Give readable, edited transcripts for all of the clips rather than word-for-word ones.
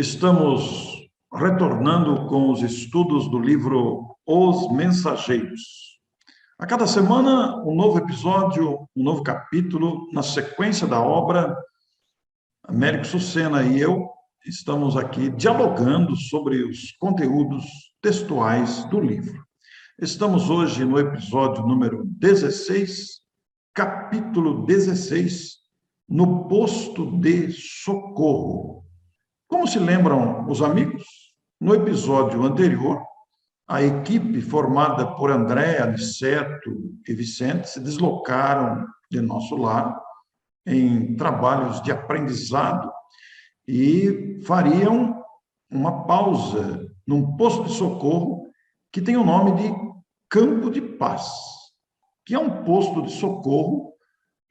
Estamos retornando com os estudos do livro Os Mensageiros. A cada semana, um novo episódio, um novo capítulo, na sequência da obra. Américo Sucena e eu estamos aqui dialogando sobre os conteúdos textuais do livro. Estamos hoje no episódio número 16, capítulo 16, no posto de socorro. Como se lembram os amigos? No episódio anterior, a equipe formada por André, Aniceto e Vicente se deslocaram de nosso lar em trabalhos de aprendizado e fariam uma pausa num posto de socorro que tem o nome de Campo de Paz, que é um posto de socorro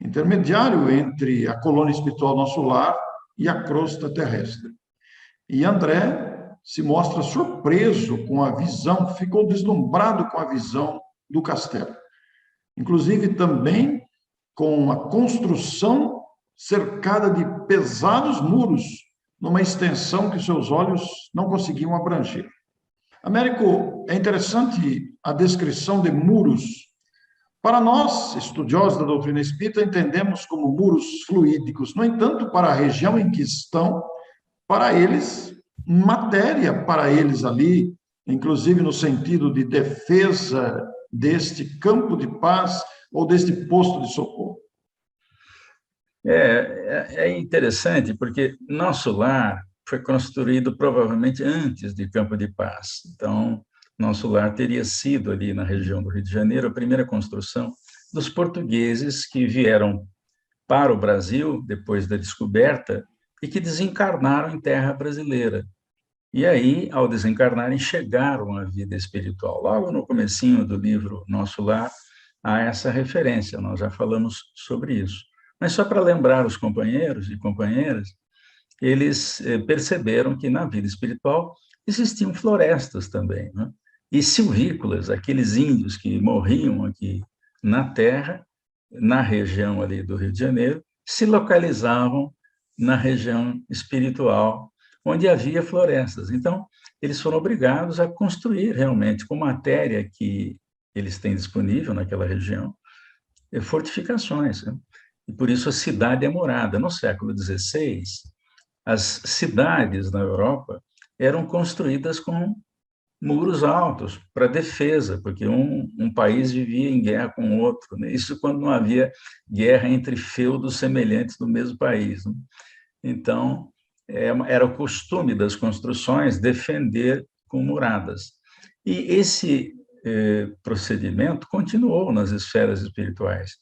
intermediário entre a colônia espiritual Nosso Lar e a crosta terrestre. E André se mostra surpreso com a visão, ficou deslumbrado com a visão do castelo. Inclusive também com uma construção cercada de pesados muros, numa extensão que seus olhos não conseguiam abranger. Américo, é interessante a descrição de muros. Para nós, estudiosos da doutrina espírita, entendemos como muros fluídicos. No entanto, para a região em que estão, para eles, matéria para eles ali, inclusive no sentido de defesa deste campo de paz ou deste posto de socorro. É interessante, porque Nosso Lar foi construído provavelmente antes de Campo de Paz. Então, Nosso Lar teria sido ali na região do Rio de Janeiro a primeira construção dos portugueses que vieram para o Brasil depois da descoberta e que desencarnaram em terra brasileira. E aí, ao desencarnarem, chegaram à vida espiritual. Logo no comecinho do livro Nosso Lar, há essa referência, nós já falamos sobre isso. Mas só para lembrar os companheiros e companheiras, eles perceberam que na vida espiritual existiam florestas também, né? E silvícolas, aqueles índios que morriam aqui na terra, na região ali do Rio de Janeiro, se localizavam na região espiritual, onde havia florestas. Então, eles foram obrigados a construir realmente, com matéria que eles têm disponível naquela região, fortificações, né? E por isso a cidade é morada. No século XVI, as cidades na Europa eram construídas com muros altos para defesa, porque um país vivia em guerra com o outro, né? Isso quando não havia guerra entre feudos semelhantes do mesmo país, né? Então, era o costume das construções defender com muradas. E esse procedimento continuou nas esferas espirituais,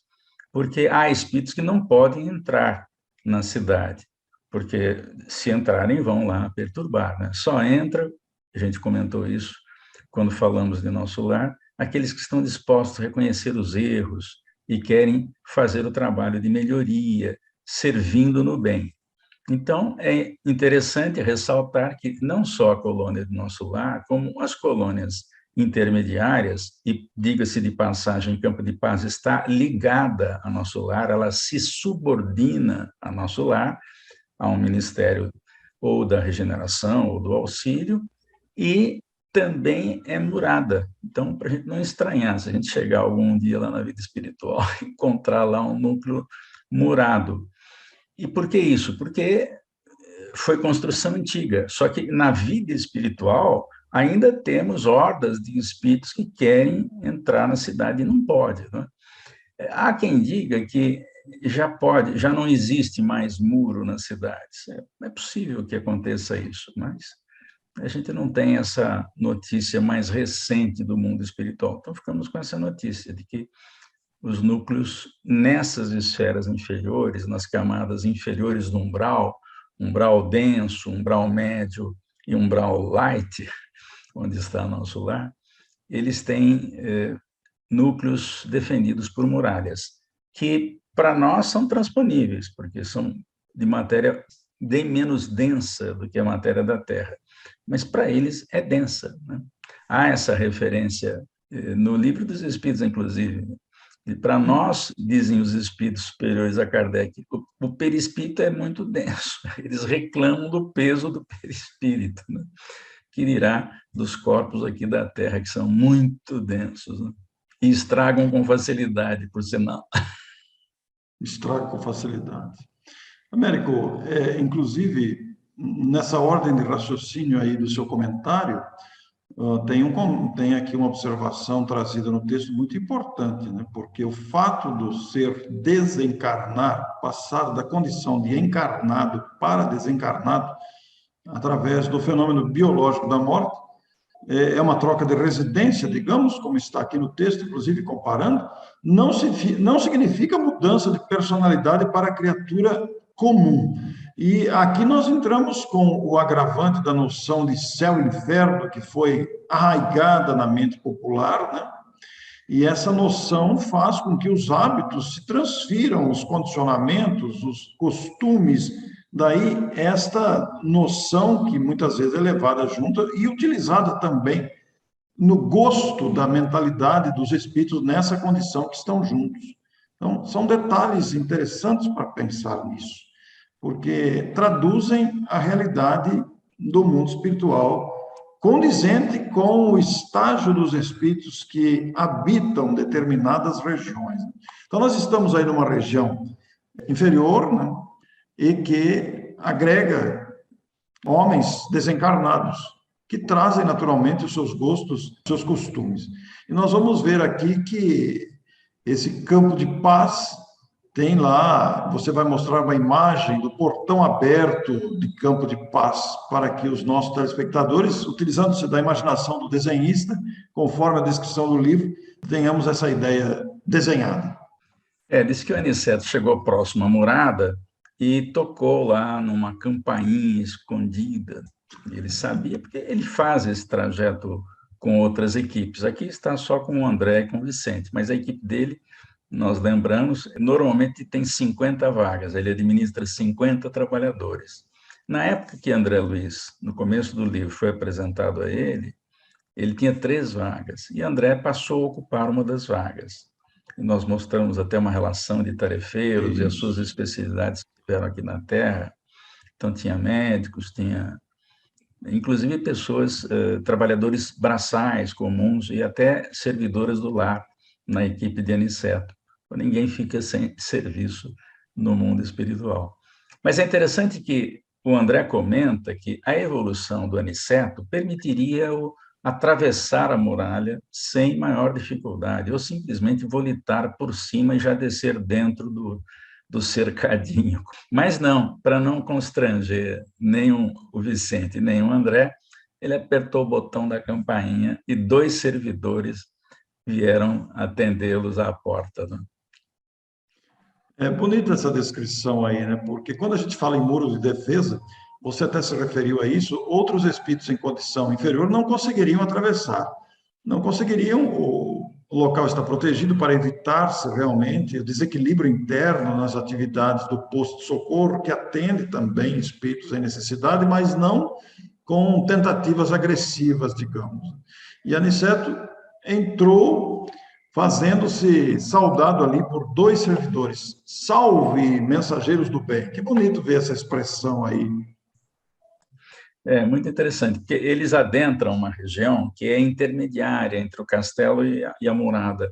porque há espíritos que não podem entrar na cidade, porque se entrarem vão lá perturbar, né? Só entra, a gente comentou isso quando falamos de Nosso Lar, aqueles que estão dispostos a reconhecer os erros e querem fazer o trabalho de melhoria, servindo no bem. Então, é interessante ressaltar que não só a colônia de Nosso Lar, como as colônias intermediárias, e diga-se de passagem, Campo de Paz está ligada a Nosso Lar, ela se subordina a Nosso Lar, a um ministério ou da regeneração ou do auxílio, e também é murada. Então, para a gente não estranhar, se a gente chegar algum dia lá na vida espiritual, encontrar lá um núcleo murado. E por que isso? Porque foi construção antiga, só que na vida espiritual ainda temos hordas de espíritos que querem entrar na cidade e não pode, né? Há quem diga que já não existe mais muro nas cidades. É possível que aconteça isso, mas a gente não tem essa notícia mais recente do mundo espiritual. Então, ficamos com essa notícia de que os núcleos nessas esferas inferiores, nas camadas inferiores do umbral, umbral denso, umbral médio e umbral light, onde está Nosso Lar, eles têm núcleos defendidos por muralhas, que para nós são transponíveis, porque são de matéria bem menos densa do que a matéria da Terra, mas para eles é densa, né? Há essa referência no Livro dos Espíritos, inclusive, E para nós, dizem os espíritos superiores a Kardec, o perispírito é muito denso. Eles reclamam do peso do perispírito, né? Que dirá dos corpos aqui da Terra, que são muito densos, né? E estragam com facilidade, por sinal. Estraga com facilidade. Américo, inclusive, nessa ordem de raciocínio aí do seu comentário, tem aqui uma observação trazida no texto muito importante, né? Porque o fato do ser desencarnar, passar da condição de encarnado para desencarnado, através do fenômeno biológico da morte, é uma troca de residência, digamos, como está aqui no texto, inclusive comparando, não significa mudança de personalidade para a criatura comum. E aqui nós entramos com o agravante da noção de céu e inferno, que foi arraigada na mente popular, né? E essa noção faz com que os hábitos se transfiram, os condicionamentos, os costumes. Daí esta noção que muitas vezes é levada junto e utilizada também no gosto da mentalidade dos espíritos nessa condição que estão juntos. Então, são detalhes interessantes para pensar nisso, porque traduzem a realidade do mundo espiritual condizente com o estágio dos espíritos que habitam determinadas regiões. Então, nós estamos aí numa região inferior, né, e que agrega homens desencarnados, que trazem naturalmente os seus gostos, os seus costumes. E nós vamos ver aqui que esse campo de paz tem lá, você vai mostrar uma imagem do portão aberto de campo de paz, para que os nossos telespectadores, utilizando-se da imaginação do desenhista, conforme a descrição do livro, tenhamos essa ideia desenhada. Diz que o Aniceto chegou próximo à morada e tocou lá numa campainha escondida. Ele sabia, porque ele faz esse trajeto com outras equipes. Aqui está só com o André e com o Vicente, mas a equipe dele, nós lembramos, normalmente tem 50 vagas, ele administra 50 trabalhadores. Na época que André Luiz, no começo do livro, foi apresentado a ele tinha 3 vagas, e André passou a ocupar uma das vagas. E nós mostramos até uma relação de tarefeiros e as suas especialidades que tiveram aqui na Terra. Então, tinha médicos, tinha inclusive pessoas, trabalhadores braçais comuns e até servidoras do lar na equipe de Aniceto. Ninguém fica sem serviço no mundo espiritual. Mas é interessante que o André comenta que a evolução do Aniceto permitiria-o atravessar a muralha sem maior dificuldade, ou simplesmente volitar por cima e já descer dentro do cercadinho. Mas não, para não constranger nem o Vicente nem o André, ele apertou o botão da campainha e 2 servidores vieram atendê-los à porta, né? É bonita essa descrição aí, né? Porque quando a gente fala em muro de defesa, você até se referiu a isso, outros espíritos em condição inferior não conseguiriam atravessar. Não conseguiriam, o local está protegido para evitar-se realmente o desequilíbrio interno nas atividades do posto de socorro, que atende também espíritos em necessidade, mas não com tentativas agressivas, digamos. E Aniceto entrou fazendo-se saudado ali por 2 servidores. Salve, mensageiros do bem. Que bonito ver essa expressão aí. É muito interessante, porque eles adentram uma região que é intermediária entre o castelo e a murada.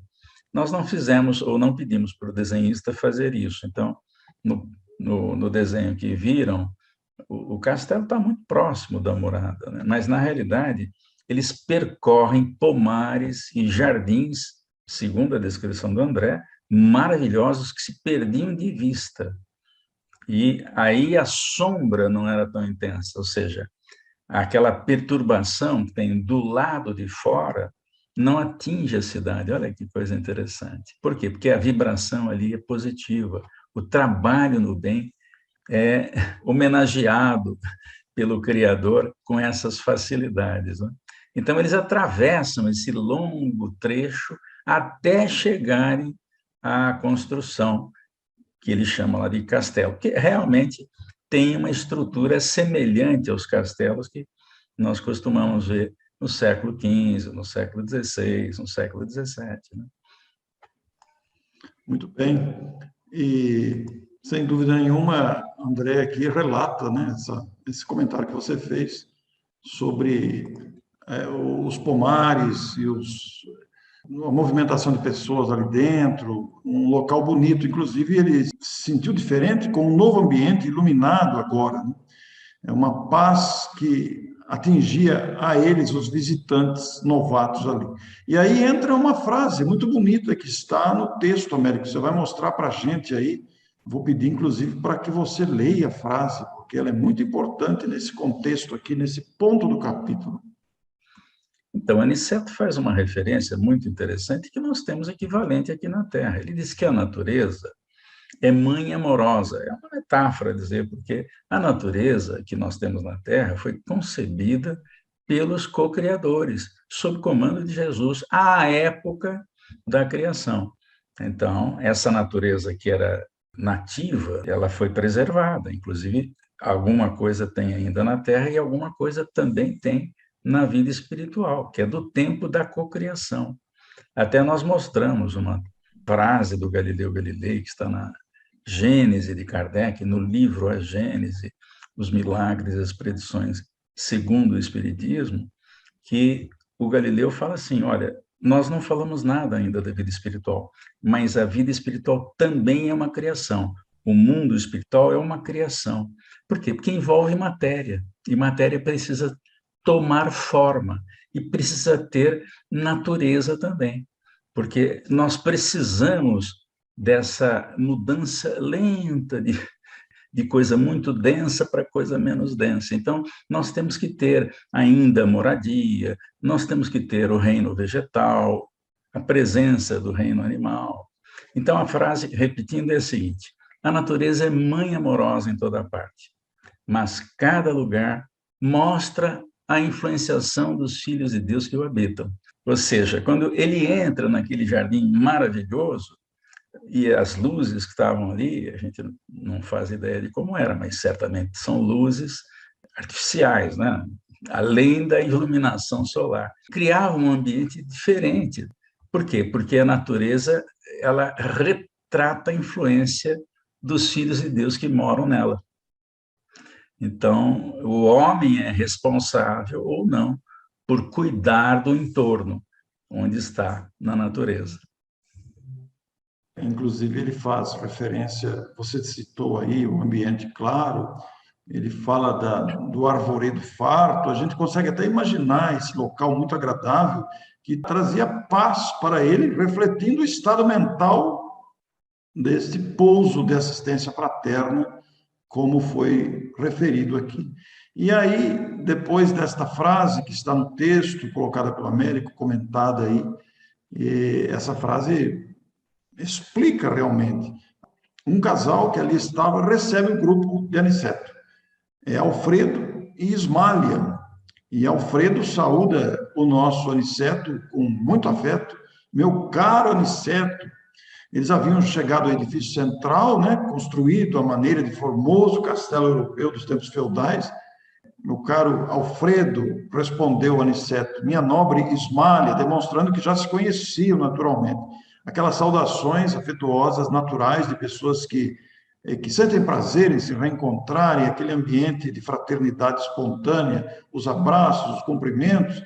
Nós não fizemos, ou não pedimos para o desenhista fazer isso. Então, no desenho que viram, o castelo está muito próximo da murada, né? Mas, na realidade, eles percorrem pomares e jardins, segundo a descrição do André, maravilhosos que se perdiam de vista. E aí a sombra não era tão intensa, ou seja, aquela perturbação que tem do lado de fora não atinge a cidade. Olha que coisa interessante. Por quê? Porque a vibração ali é positiva. O trabalho no bem é homenageado pelo Criador com essas facilidades, né? Então, eles atravessam esse longo trecho até chegarem à construção, que ele chama lá de castelo, que realmente tem uma estrutura semelhante aos castelos que nós costumamos ver no século XV, no século XVI, no século XVII, né? Muito bem. E, sem dúvida nenhuma, André aqui relata, né, esse comentário que você fez sobre os pomares e a movimentação de pessoas ali dentro, um local bonito. Inclusive, ele se sentiu diferente com um novo ambiente iluminado agora, né? É uma paz que atingia a eles, os visitantes novatos ali. E aí entra uma frase muito bonita que está no texto, Américo. Você vai mostrar para a gente aí. Vou pedir, inclusive, para que você leia a frase, porque ela é muito importante nesse contexto aqui, nesse ponto do capítulo. Então, Aniceto faz uma referência muito interessante que nós temos equivalente aqui na Terra. Ele diz que a natureza é mãe amorosa. É uma metáfora dizer, porque a natureza que nós temos na Terra foi concebida pelos co-criadores, sob comando de Jesus, à época da criação. Então, essa natureza que era nativa, ela foi preservada, inclusive alguma coisa tem ainda na Terra e alguma coisa também tem na vida espiritual, que é do tempo da cocriação. Até nós mostramos uma frase do Galileu Galilei, que está na Gênese de Kardec, no livro A Gênese, os milagres e as predições segundo o Espiritismo, que o Galileu fala assim, olha, nós não falamos nada ainda da vida espiritual, mas a vida espiritual também é uma criação. O mundo espiritual é uma criação. Por quê? Porque envolve matéria, e matéria precisa tomar forma, e precisa ter natureza também, porque nós precisamos dessa mudança lenta de coisa muito densa para coisa menos densa. Então, nós temos que ter ainda moradia, nós temos que ter o reino vegetal, a presença do reino animal. Então, a frase, repetindo, é a seguinte: a natureza é mãe amorosa em toda parte, mas cada lugar mostra a influenciação dos filhos de Deus que o habitam. Ou seja, quando ele entra naquele jardim maravilhoso, e as luzes que estavam ali, a gente não faz ideia de como era, mas certamente são luzes artificiais, né? Além da iluminação solar. Criava um ambiente diferente. Por quê? Porque a natureza ela retrata a influência dos filhos de Deus que moram nela. Então, o homem é responsável ou não por cuidar do entorno onde está na natureza. Inclusive, ele faz referência, você citou aí o ambiente claro, ele fala do arvoredo farto, a gente consegue até imaginar esse local muito agradável, que trazia paz para ele, refletindo o estado mental desse pouso de assistência fraterna, como foi referido aqui. E aí, depois desta frase que está no texto, colocada pelo Américo, comentada aí, essa frase explica realmente. Um casal que ali estava recebe um grupo de Aniceto. É Alfredo e Ismália. E Alfredo saúda o nosso Aniceto com muito afeto. Meu caro Aniceto. Eles haviam chegado ao edifício central, né, construído à maneira de formoso castelo europeu dos tempos feudais. Meu caro Alfredo, respondeu Aniceto, minha nobre Ismália, demonstrando que já se conheciam naturalmente. Aquelas saudações afetuosas, naturais, de pessoas que sentem prazer em se reencontrarem, aquele ambiente de fraternidade espontânea, os abraços, os cumprimentos,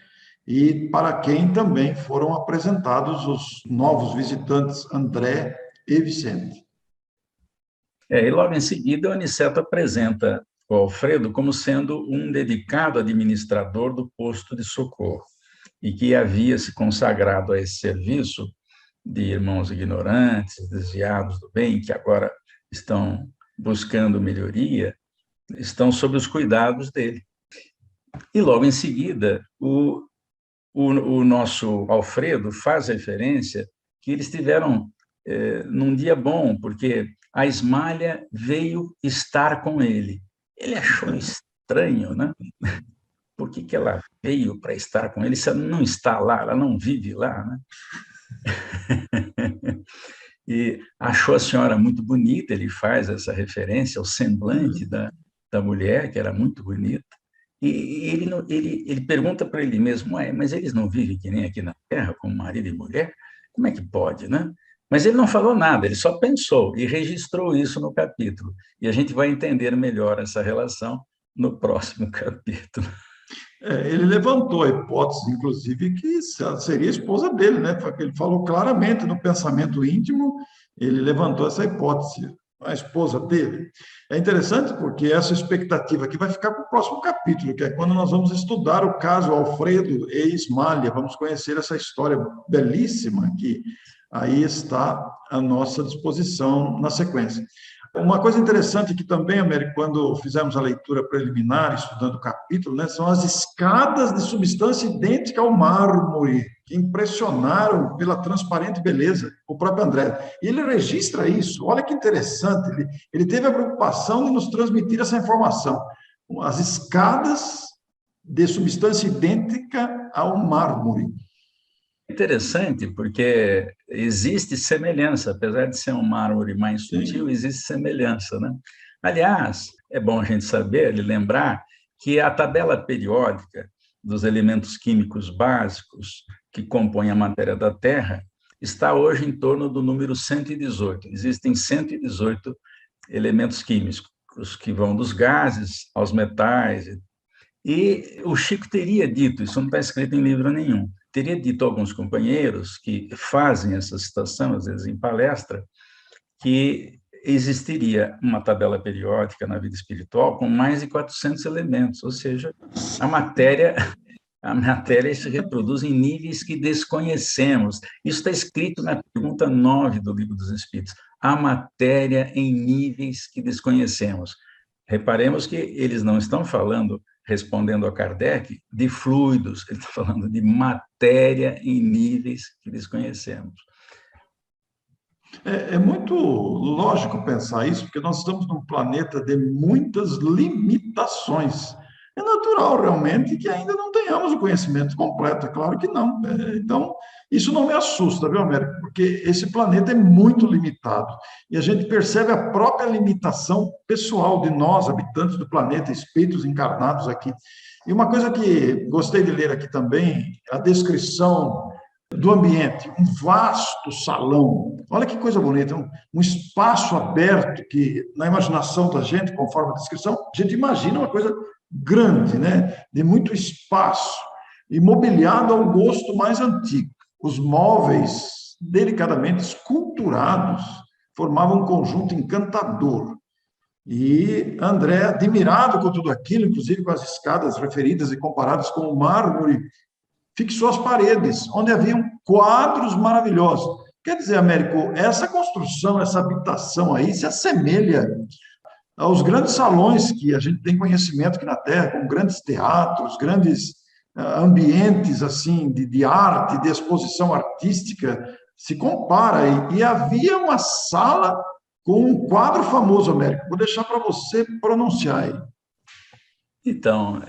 e para quem também foram apresentados os novos visitantes André e Vicente. E logo em seguida, o Aniceto apresenta o Alfredo como sendo um dedicado administrador do posto de socorro e que havia se consagrado a esse serviço de irmãos ignorantes, desviados do bem, que agora estão buscando melhoria, estão sob os cuidados dele. E logo em seguida, o nosso Alfredo faz referência que eles tiveram num dia bom, porque a Ismália veio estar com ele. Ele achou estranho, né? Por que ela veio para estar com ele se ela não está lá, ela não vive lá, né? E achou a senhora muito bonita, ele faz essa referência ao semblante da mulher, que era muito bonita, e ele pergunta para ele mesmo, mas eles não vivem que nem aqui na Terra, como marido e mulher? Como é que pode, né? Mas ele não falou nada, ele só pensou e registrou isso no capítulo. E a gente vai entender melhor essa relação no próximo capítulo. Ele levantou a hipótese, inclusive, que seria a esposa dele, né? Ele falou claramente no pensamento íntimo, ele levantou essa hipótese, a esposa dele. É interessante porque essa expectativa aqui vai ficar para o próximo capítulo, que é quando nós vamos estudar o caso Alfredo e Ismália, vamos conhecer essa história belíssima que aí está à nossa disposição na sequência. Uma coisa interessante que também, Américo, quando fizemos a leitura preliminar, estudando o capítulo, né, são as escadas de substância idêntica ao mármore, que impressionaram pela transparente beleza o próprio André. E ele registra isso, olha que interessante, ele teve a preocupação de nos transmitir essa informação. As escadas de substância idêntica ao mármore. Interessante, porque existe semelhança, apesar de ser um mármore mais sutil, existe semelhança, né? Aliás, é bom a gente saber e lembrar que a tabela periódica dos elementos químicos básicos que compõem a matéria da Terra está hoje em torno do número 118. Existem 118 elementos químicos, que vão dos gases aos metais. E o Chico teria dito, isso não está escrito em livro nenhum, teria dito a alguns companheiros que fazem essa citação, às vezes em palestra, que existiria uma tabela periódica na vida espiritual com mais de 400 elementos, ou seja, a matéria se reproduz em níveis que desconhecemos. Isso está escrito na pergunta 9 do Livro dos Espíritos. A matéria em níveis que desconhecemos. Reparemos que eles não estão falando, respondendo a Kardec, de fluidos, ele está falando de matéria em níveis que desconhecemos. É muito lógico pensar isso, porque nós estamos num planeta de muitas limitações. É natural, realmente, que ainda não tenhamos o conhecimento completo, é claro que não. Então, isso não me assusta, viu, Américo? Porque esse planeta é muito limitado. E a gente percebe a própria limitação pessoal de nós, habitantes do planeta, espíritos encarnados aqui. E uma coisa que gostei de ler aqui também, a descrição do ambiente, um vasto salão. Olha que coisa bonita, um espaço aberto que, na imaginação da gente, conforme a descrição, a gente imagina uma coisa grande, né? De muito espaço, e mobiliado ao gosto mais antigo. Os móveis, delicadamente esculturados, formavam um conjunto encantador. E André, admirado com tudo aquilo, inclusive com as escadas referidas e comparadas com o mármore, fixou as paredes, onde haviam quadros maravilhosos. Quer dizer, Américo, essa construção, essa habitação aí se assemelha aos grandes salões que a gente tem conhecimento aqui na Terra, como grandes teatros, grandes ambientes assim de arte, de exposição artística, se compara. E havia uma sala com um quadro famoso, Américo. Vou deixar para você pronunciar aí. Então,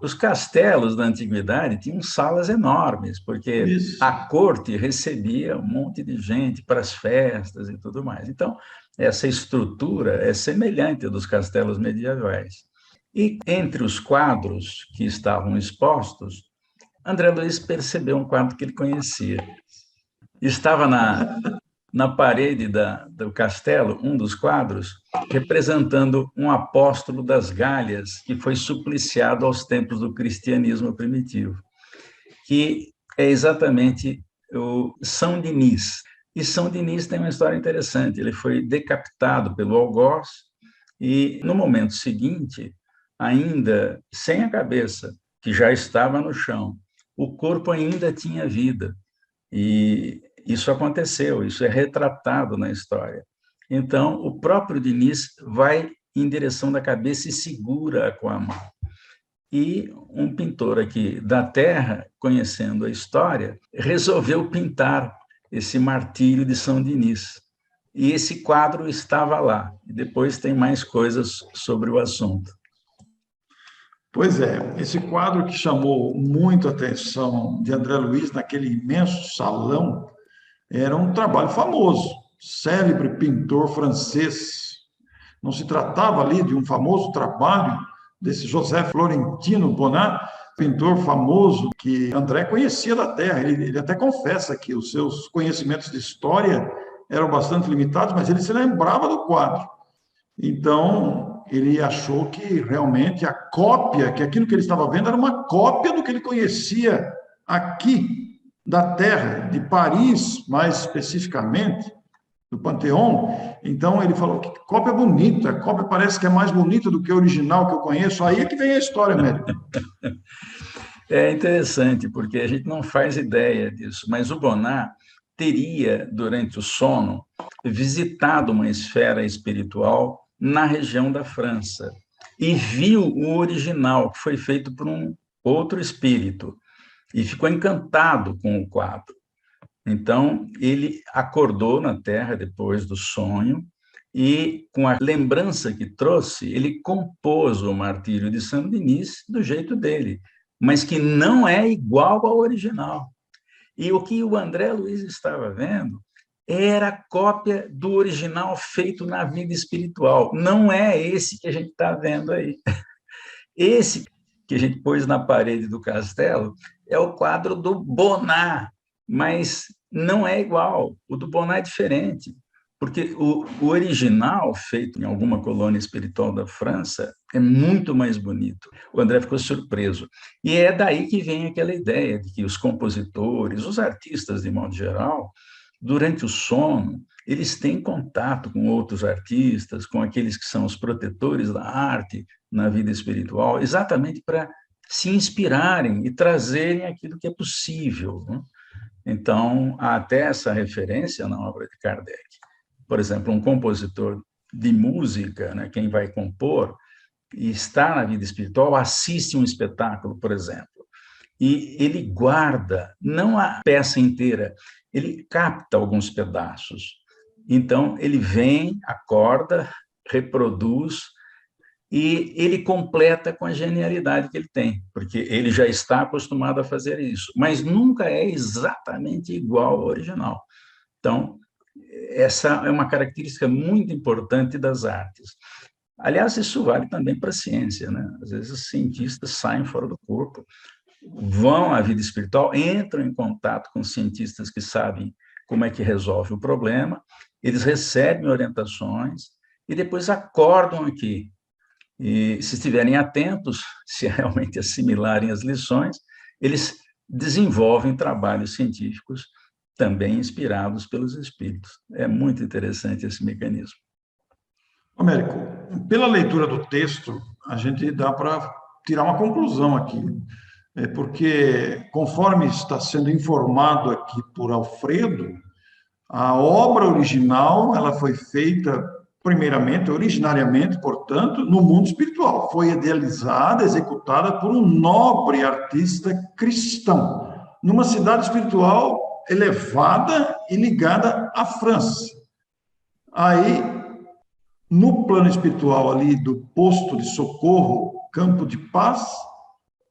os castelos da antiguidade tinham salas enormes, porque Isso. a corte recebia um monte de gente para as festas e tudo mais. Então, essa estrutura é semelhante à dos castelos medievais. E entre os quadros que estavam expostos, André Luiz percebeu um quadro que ele conhecia. Estava na parede do castelo, um dos quadros, representando um apóstolo das Galhas que foi supliciado aos tempos do cristianismo primitivo, que é exatamente o São Dinis. E São Dinis tem uma história interessante. Ele foi decapitado pelo algoz e, no momento seguinte, ainda sem a cabeça, que já estava no chão, o corpo ainda tinha vida. E isso aconteceu, isso é retratado na história. Então, o próprio Dinis vai em direção da cabeça e segura com a mão. E um pintor aqui da Terra, conhecendo a história, resolveu pintar esse martírio de São Dinis. E esse quadro estava lá. E depois tem mais coisas sobre o assunto. Pois é, esse quadro que chamou muito a atenção de André Luiz naquele imenso salão era um trabalho famoso, célebre pintor francês. Não se tratava ali de um famoso trabalho desse José Florentino Bonnat, pintor famoso que André conhecia da Terra. Ele até confessa que os seus conhecimentos de história eram bastante limitados, mas ele se lembrava do quadro. Então, ele achou que realmente a cópia, que aquilo que ele estava vendo era uma cópia do que ele conhecia aqui da Terra, de Paris, mais especificamente, do Panteão. Então, ele falou que cópia bonita, a cópia parece que é mais bonita do que a original que eu conheço. Aí é que vem a história, Américo. É interessante, porque a gente não faz ideia disso, mas o Bonnat teria, durante o sono, visitado uma esfera espiritual na região da França e viu o original, que foi feito por um outro espírito, e ficou encantado com o quadro. Então, ele acordou na Terra depois do sonho e, com a lembrança que trouxe, ele compôs o Martírio de Saint-Denis do jeito dele, mas que não é igual ao original. E o que o André Luiz estava vendo era a cópia do original feito na vida espiritual. Não é esse que a gente está vendo aí. Esse que a gente pôs na parede do castelo é o quadro do Bonnat, mas não é igual. O do Bonnat é diferente, porque o original, feito em alguma colônia espiritual da França, é muito mais bonito. O André ficou surpreso. E é daí que vem aquela ideia de que os compositores, os artistas, de modo geral, durante o sono, eles têm contato com outros artistas, com aqueles que são os protetores da arte na vida espiritual, exatamente para se inspirarem e trazerem aquilo que é possível, né? Então, há até essa referência na obra de Kardec. Por exemplo, um compositor de música, né, quem vai compor e está na vida espiritual, assiste um espetáculo, por exemplo, e ele guarda, não a peça inteira, ele capta alguns pedaços. Então, ele vem, acorda, reproduz, e ele completa com a genialidade que ele tem, porque ele já está acostumado a fazer isso, mas nunca é exatamente igual ao original. Então, essa é uma característica muito importante das artes. Aliás, isso vale também para a ciência, né? Às vezes os cientistas saem fora do corpo, vão à vida espiritual, entram em contato com cientistas que sabem como é que resolve o problema, eles recebem orientações e depois acordam aqui. E se estiverem atentos, se realmente assimilarem as lições, eles desenvolvem trabalhos científicos também inspirados pelos espíritos. É muito interessante esse mecanismo. Américo, pela leitura do texto, a gente dá para tirar uma conclusão aqui, porque conforme está sendo informado aqui por Alfredo, a obra original ela foi feita primeiramente, originariamente, portanto, no mundo espiritual. Foi idealizada, executada por um nobre artista cristão, numa cidade espiritual elevada e ligada à França. Aí, no plano espiritual ali do posto de socorro, Campo de Paz,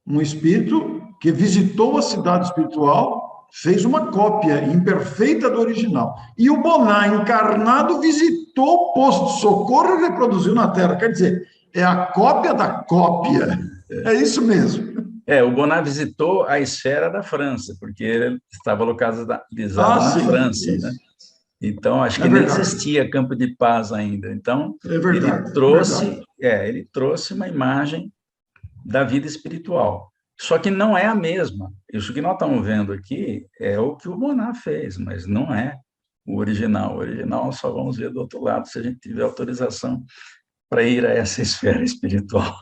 um espírito que visitou a cidade espiritual fez uma cópia imperfeita do original. E o Bonnat, encarnado, visitou o posto de socorro e reproduziu na Terra. Quer dizer, é a cópia da cópia. É isso mesmo. O Bonnat visitou a esfera da França, porque ele estava localizado na França, né? Então, acho que nem existia Campo de Paz ainda. Então, ele trouxe uma imagem da vida espiritual. Só que não é a mesma. Isso que nós estamos vendo aqui é o que o Bonnat fez, mas não é o original. O original só vamos ver do outro lado, se a gente tiver autorização para ir a essa esfera espiritual.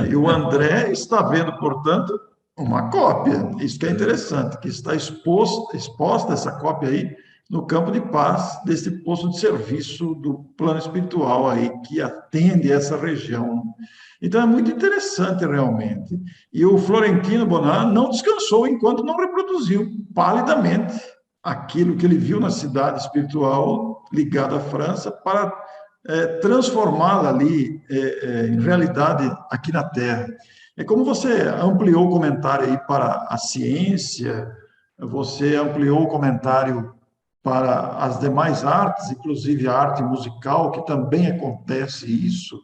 E o André está vendo, portanto, uma cópia. Isso que é interessante, que está exposta essa cópia aí no Campo de Paz, desse posto de serviço do plano espiritual aí, que atende essa região. Então, é muito interessante, realmente. E o Florentino Bonnat não descansou enquanto não reproduziu palidamente aquilo que ele viu na cidade espiritual ligada à França para transformá-la ali em realidade aqui na Terra. É como você ampliou o comentário aí para a ciência, você ampliou o comentário para as demais artes, inclusive a arte musical, que também acontece isso.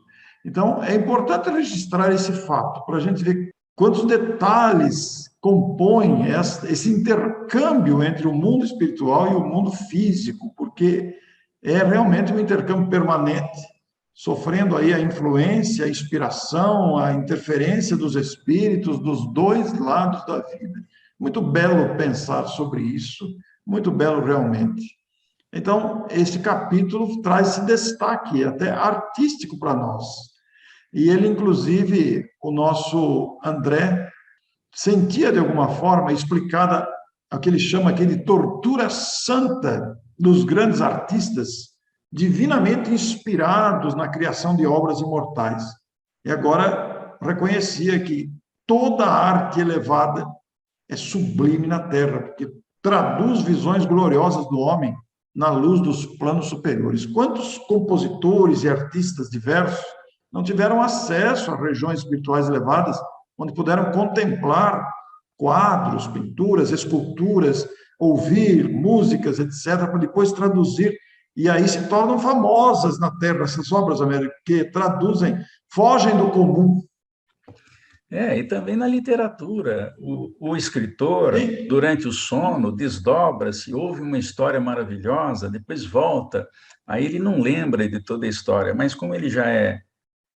Então, é importante registrar esse fato, para a gente ver quantos detalhes compõem esse intercâmbio entre o mundo espiritual e o mundo físico, porque é realmente um intercâmbio permanente, sofrendo aí a influência, a inspiração, a interferência dos espíritos dos dois lados da vida. Muito belo pensar sobre isso, muito belo realmente. Então, este capítulo traz esse destaque até artístico para nós. E ele, inclusive, o nosso André, sentia de alguma forma explicada o que ele chama aqui de tortura santa dos grandes artistas, divinamente inspirados na criação de obras imortais. E agora reconhecia que toda arte elevada é sublime na Terra, porque traduz visões gloriosas do homem na luz dos planos superiores. Quantos compositores e artistas diversos não tiveram acesso a regiões espirituais elevadas, onde puderam contemplar quadros, pinturas, esculturas, ouvir músicas, etc., para depois traduzir, e aí se tornam famosas na Terra essas obras, Américo, que traduzem, fogem do comum. E também na literatura, o escritor, Sim. durante o sono, desdobra-se, ouve uma história maravilhosa, depois volta, aí ele não lembra de toda a história, mas como ele já é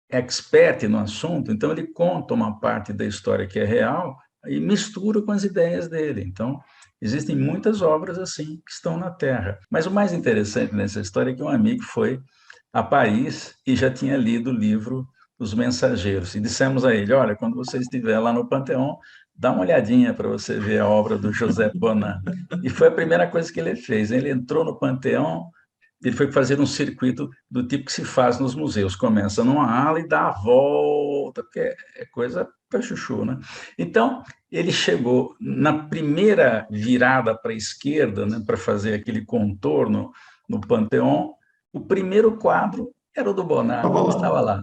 expert no assunto, então ele conta uma parte da história que é real e mistura com as ideias dele. Então, existem muitas obras assim que estão na Terra. Mas o mais interessante nessa história é que um amigo foi a Paris e já tinha lido o livro Os Mensageiros. E dissemos a ele, olha, quando você estiver lá no Panteão, dá uma olhadinha para você ver a obra do José Bonat. E foi a primeira coisa que ele fez. Ele entrou no Panteão, ele foi fazer um circuito do tipo que se faz nos museus. Começa numa ala e dá a volta, porque é coisa para chuchu, né? Então, ele chegou na primeira virada para a esquerda, né, para fazer aquele contorno no Panteão. O primeiro quadro era o do Bonat, estava lá.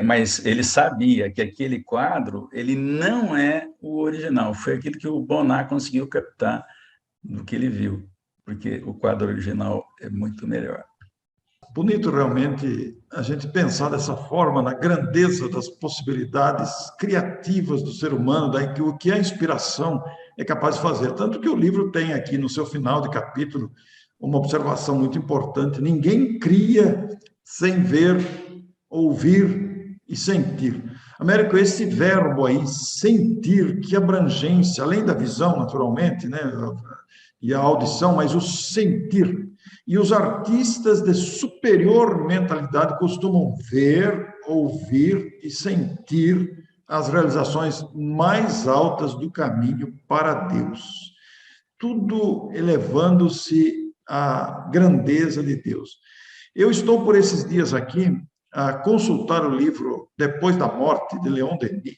Mas ele sabia que aquele quadro ele não é o original, foi aquilo que o Bonat conseguiu captar do que ele viu, porque o quadro original é muito melhor. Bonito realmente a gente pensar dessa forma na grandeza das possibilidades criativas do ser humano, daí o que a inspiração é capaz de fazer. Tanto que o livro tem aqui no seu final de capítulo uma observação muito importante: ninguém cria sem ver, ouvir e sentir. Américo, esse verbo aí, sentir, que abrangência, além da visão, naturalmente, né, e a audição, mas o sentir. E os artistas de superior mentalidade costumam ver, ouvir e sentir as realizações mais altas do caminho para Deus. Tudo elevando-se à grandeza de Deus. Eu estou por esses dias aqui a consultar o livro Depois da Morte, de Leon Denis,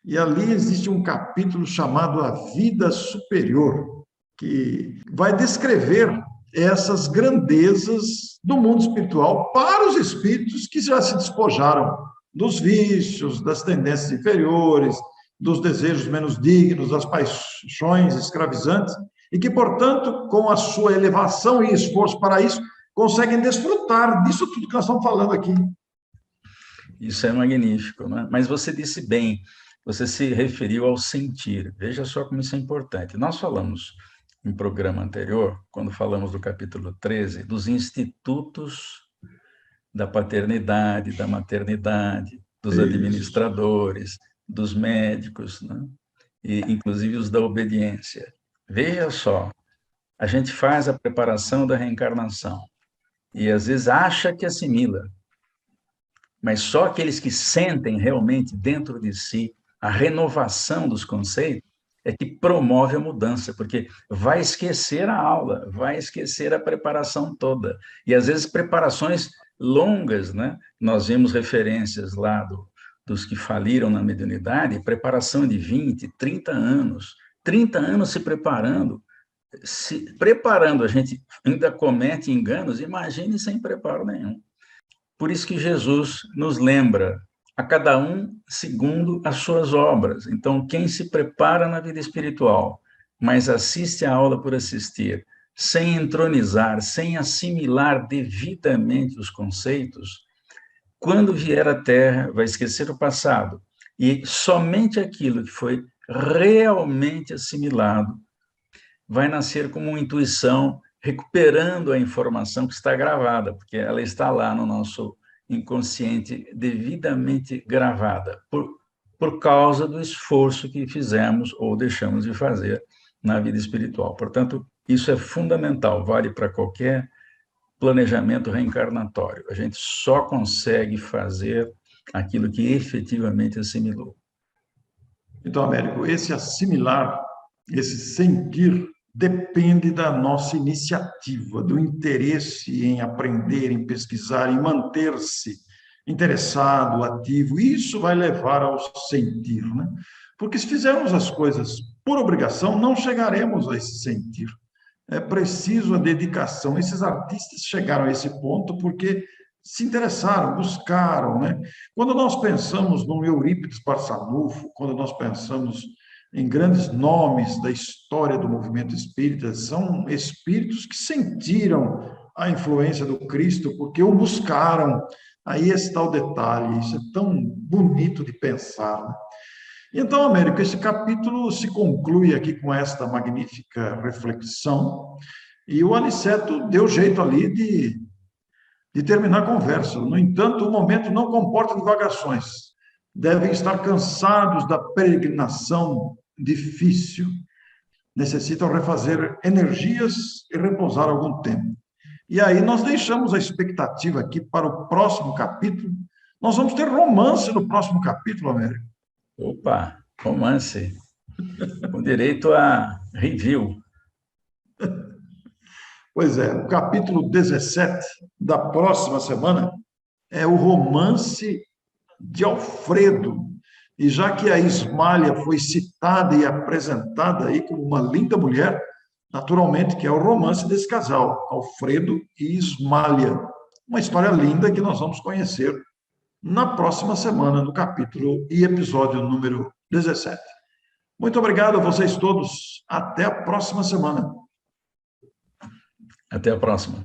e ali existe um capítulo chamado A Vida Superior, que vai descrever essas grandezas do mundo espiritual para os espíritos que já se despojaram dos vícios, das tendências inferiores, dos desejos menos dignos, das paixões escravizantes, e que, portanto, com a sua elevação e esforço para isso, conseguem desfrutar disso tudo que nós estamos falando aqui. Isso é magnífico, né? Mas você disse bem, você se referiu ao sentir. Veja só como isso é importante. Nós falamos em programa anterior, quando falamos do capítulo 13, dos institutos da paternidade, da maternidade, dos administradores, dos médicos, né? E inclusive os da obediência. Veja só, a gente faz a preparação da reencarnação e às vezes acha que assimila, mas só aqueles que sentem realmente dentro de si a renovação dos conceitos é que promove a mudança, porque vai esquecer a aula, vai esquecer a preparação toda. E, às vezes, preparações longas, né? Nós vimos referências lá dos que faliram na mediunidade, preparação de 20, 30 anos. 30 anos se preparando. Se preparando, a gente ainda comete enganos, imagine sem preparo nenhum. Por isso que Jesus nos lembra, a cada um segundo as suas obras. Então, quem se prepara na vida espiritual, mas assiste a aula por assistir, sem entronizar, sem assimilar devidamente os conceitos, quando vier à Terra, vai esquecer o passado E somente aquilo que foi realmente assimilado vai nascer como uma intuição, recuperando a informação que está gravada, porque ela está lá no nosso inconsciente, devidamente gravada, por causa do esforço que fizemos ou deixamos de fazer na vida espiritual. Portanto, isso é fundamental, vale para qualquer planejamento reencarnatório. A gente só consegue fazer aquilo que efetivamente assimilou. Então, Américo, esse assimilar, esse sentir, depende da nossa iniciativa, do interesse em aprender, em pesquisar, em manter-se interessado, ativo. Isso vai levar ao sentir, né? Porque se fizermos as coisas por obrigação, não chegaremos a esse sentir. É preciso a dedicação. Esses artistas chegaram a esse ponto porque se interessaram, buscaram, né? Quando nós pensamos no Eurípides Barçanufo, quando nós pensamos em grandes nomes da história do movimento espírita, são espíritos que sentiram a influência do Cristo porque o buscaram. Aí está o detalhe, isso é tão bonito de pensar, né? Então, Américo, esse capítulo se conclui aqui com esta magnífica reflexão, e o Aniceto deu jeito ali de terminar a conversa. No entanto, o momento não comporta divagações. Devem estar cansados da peregrinação difícil. Necessitam refazer energias e repousar algum tempo. E aí nós deixamos a expectativa aqui para o próximo capítulo. Nós vamos ter romance no próximo capítulo, Américo. Opa, romance, com direito a review. Pois é, o capítulo 17 da próxima semana é o romance de Alfredo. E já que a Ismália foi citada e apresentada aí como uma linda mulher, naturalmente que é o romance desse casal, Alfredo e Ismália. Uma história linda que nós vamos conhecer na próxima semana, no capítulo e episódio número 17. Muito obrigado a vocês todos. Até a próxima semana. Até a próxima.